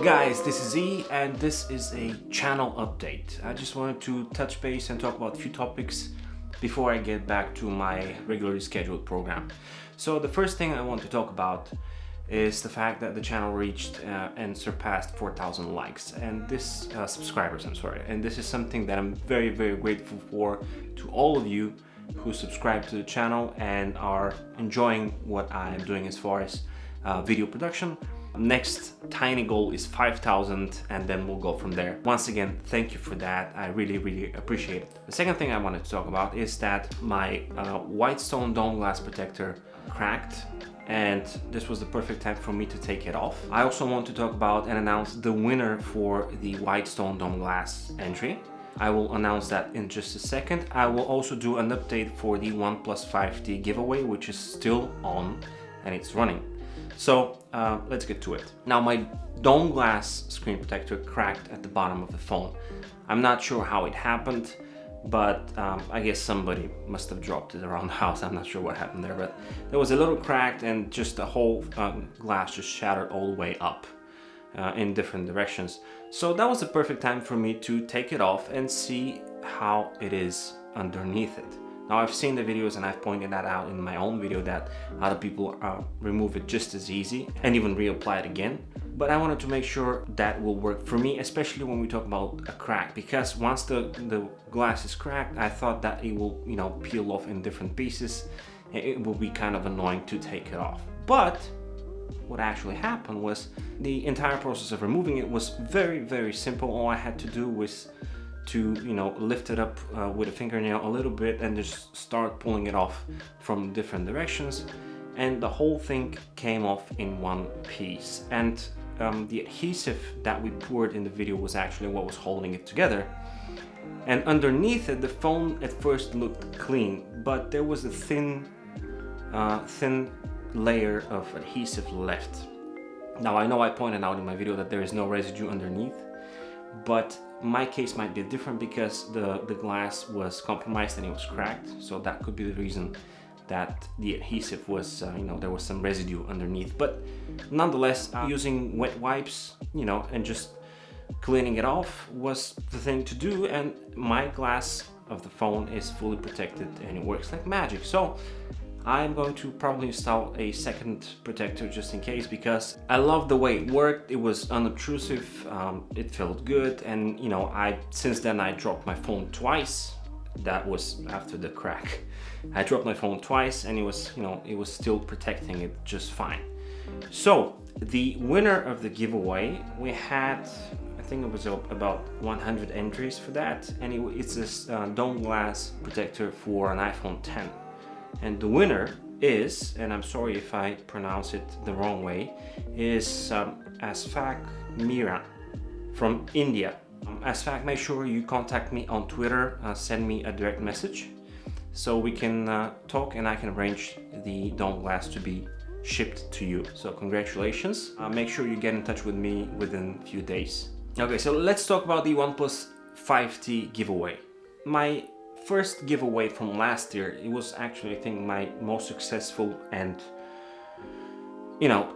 Guys, this is E and this is a channel update. I just wanted to touch base and talk about a few topics before I get back to my regularly scheduled program. So the first thing I want to talk about is the fact that the channel reached and surpassed 4,000 likes and this subscribers, and this is something that I'm very grateful for to all of you who subscribe to the channel and are enjoying what I'm doing as far as video production. Next tiny goal is 5,000 and then we'll go from there. Once again, thank you for that. I really appreciate it. The second thing I wanted to talk about is that my white stone dome glass protector cracked and this was the perfect time for me to take it off. I also want to talk about and announce the winner for the white stone dome glass entry. I will announce that in just a second. I will also do an update for the OnePlus 5T giveaway, which is still on and it's running. So let's get to it. Now my dome glass screen protector cracked at the bottom of the phone. I'm not sure how it happened, but I guess somebody must have dropped it around the house. I'm not sure what happened there, but there was a little crack and just the whole glass just shattered all the way up in different directions. So that was the perfect time for me to take it off and see how it is underneath it. Now I've seen the videos and I've pointed that out in my own video that other people remove it just as easy and even reapply it again. But I wanted to make sure that will work for me, especially when we talk about a crack, because once the glass is cracked, I thought that it will, peel off in different pieces. It will be kind of annoying to take it off. But what actually happened was the entire process of removing it was very simple. All I had to do was to lift it up with a fingernail a little bit and just start pulling it off from different directions, and the whole thing came off in one piece. And the adhesive that we poured in the video was actually what was holding it together. And underneath it, the phone at first looked clean, but there was a thin layer of adhesive left. Now I know I pointed out in my video that there is no residue underneath, but my case might be different because the glass was compromised and it was cracked, so that could be the reason that the adhesive was there was some residue underneath. But nonetheless, using wet wipes and just cleaning it off was the thing to do, and my glass of the phone is fully protected and it works like magic. So I'm going to probably install a second protector just in case, because I love the way it worked. It was unobtrusive, it felt good, and since then I dropped my phone twice. That was after the crack. I dropped my phone twice and it was still protecting it just fine. So the winner of the giveaway, we had, I think it was about 100 entries for that, and it's this dome glass protector for an iPhone 10. And the winner is, and I'm sorry if I pronounce it the wrong way, is Asfak Mira from India. Asfak, make sure you contact me on Twitter, send me a direct message so we can talk and I can arrange the dome glass to be shipped to you. So congratulations. Make sure you get in touch with me within a few days. Okay, so let's talk about the OnePlus 5T giveaway. My first giveaway from last year, it was actually, I think, my most successful and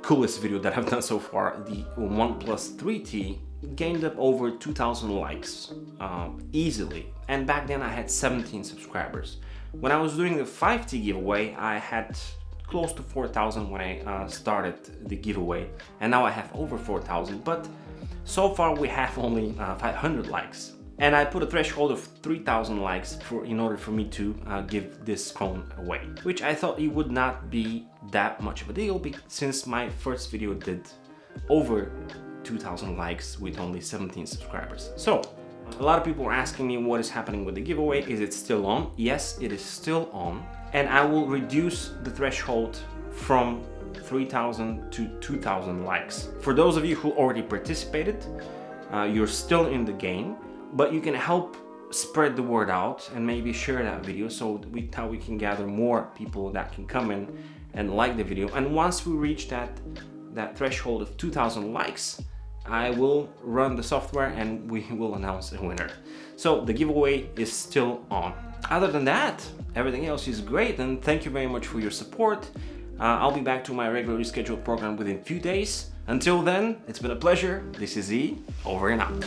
coolest video that I've done so far. The OnePlus 3T gained up over 2,000 likes easily, and back then I had 17 subscribers. When I was doing the 5T giveaway, I had close to 4,000 when I started the giveaway, and now I have over 4,000, but so far we have only 500 likes. And I put a threshold of 3,000 likes in order for me to give this phone away, which I thought it would not be that much of a deal since my first video did over 2,000 likes with only 17 subscribers. So a lot of people are asking me what is happening with the giveaway. Is it still on? Yes, it is still on, and I will reduce the threshold from 3,000 to 2,000 likes. For those of you who already participated, you're still in the game, but you can help spread the word out and maybe share that video so how we can gather more people that can come in and like the video. And once we reach that threshold of 2,000 likes, I will run the software and we will announce a winner. So the giveaway is still on. Other than that, everything else is great, and thank you very much for your support. I'll be back to my regularly scheduled program within a few days. Until then, it's been a pleasure. This is E, over and out.